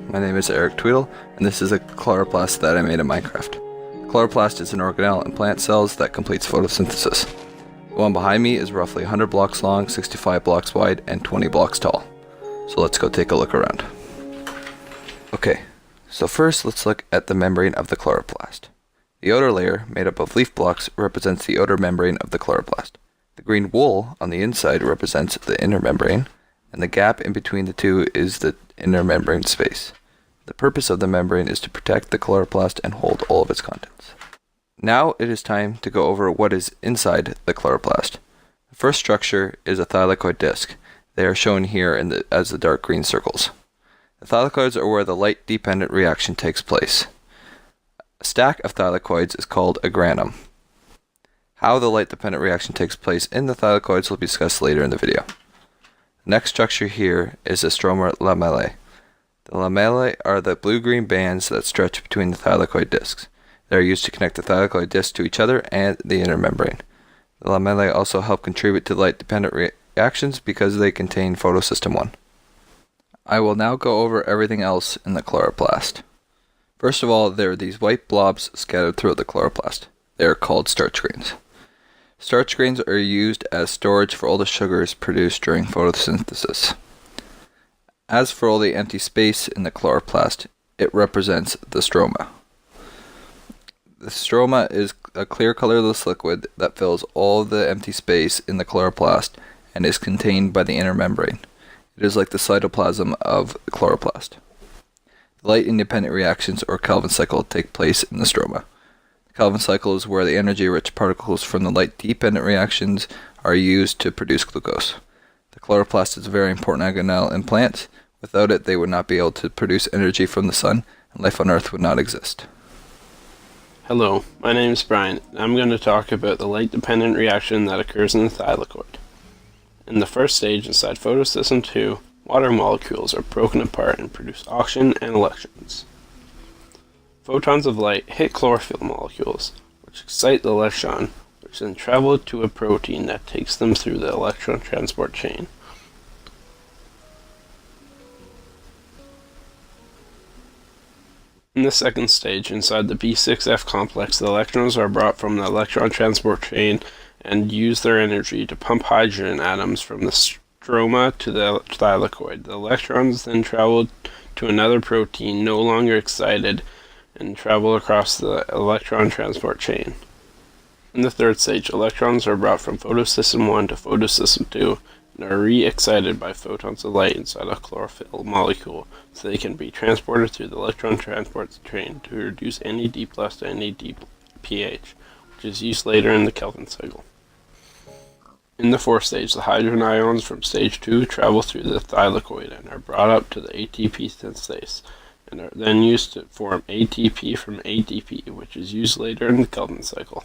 my name is Eric Tweedle, and this is a chloroplast that I made in Minecraft. Chloroplast is an organelle in plant cells that completes photosynthesis. The one behind me is roughly 100 blocks long, 65 blocks wide, and 20 blocks tall. So let's go take a look around. Okay, so first let's look at the membrane of the chloroplast. The outer layer, made up of leaf blocks, represents the outer membrane of the chloroplast. The green wool on the inside represents the inner membrane, and the gap in between the two is the inner membrane space. The purpose of the membrane is to protect the chloroplast and hold all of its contents. Now it is time to go over what is inside the chloroplast. The first structure is a thylakoid disc. They are shown here as the dark green circles. The thylakoids are where the light-dependent reaction takes place. A stack of thylakoids is called a granum. How the light-dependent reaction takes place in the thylakoids will be discussed later in the video. The next structure here is the stroma lamellae. The lamellae are the blue-green bands that stretch between the thylakoid discs. They are used to connect the thylakoid discs to each other and the inner membrane. The lamellae also help contribute to light-dependent reactions because they contain photosystem 1. I will now go over everything else in the chloroplast. First of all, there are these white blobs scattered throughout the chloroplast. They are called starch grains. Starch grains are used as storage for all the sugars produced during photosynthesis. As for all the empty space in the chloroplast, it represents the stroma. The stroma is a clear colorless liquid that fills all the empty space in the chloroplast and is contained by the inner membrane. It is like the cytoplasm of the chloroplast. The light-independent reactions, or Calvin cycle, take place in the stroma. Calvin cycle is where the energy-rich particles from the light-dependent reactions are used to produce glucose. The chloroplast is a very important organelle in plants. Without it, they would not be able to produce energy from the sun, and life on Earth would not exist. Hello, my name is Brian, and I'm going to talk about the light-dependent reaction that occurs in the thylakoid. In the first stage inside photosystem 2, water molecules are broken apart and produce oxygen and electrons. Photons of light hit chlorophyll molecules, which excite the electron, which then travel to a protein that takes them through the electron transport chain. In the second stage, inside the B6F complex, the electrons are brought from the electron transport chain and use their energy to pump hydrogen atoms from the stroma to the thylakoid. The electrons then travel to another protein no longer excited and travel across the electron transport chain. In the third stage, electrons are brought from photosystem 1 to photosystem 2 and are re-excited by photons of light inside a chlorophyll molecule so they can be transported through the electron transport chain to reduce NAD+ to NADPH, which is used later in the Calvin cycle. In the fourth stage, the hydrogen ions from stage 2 travel through the thylakoid and are brought up to the ATP synthase, and are then used to form ATP from ADP, which is used later in the Calvin cycle.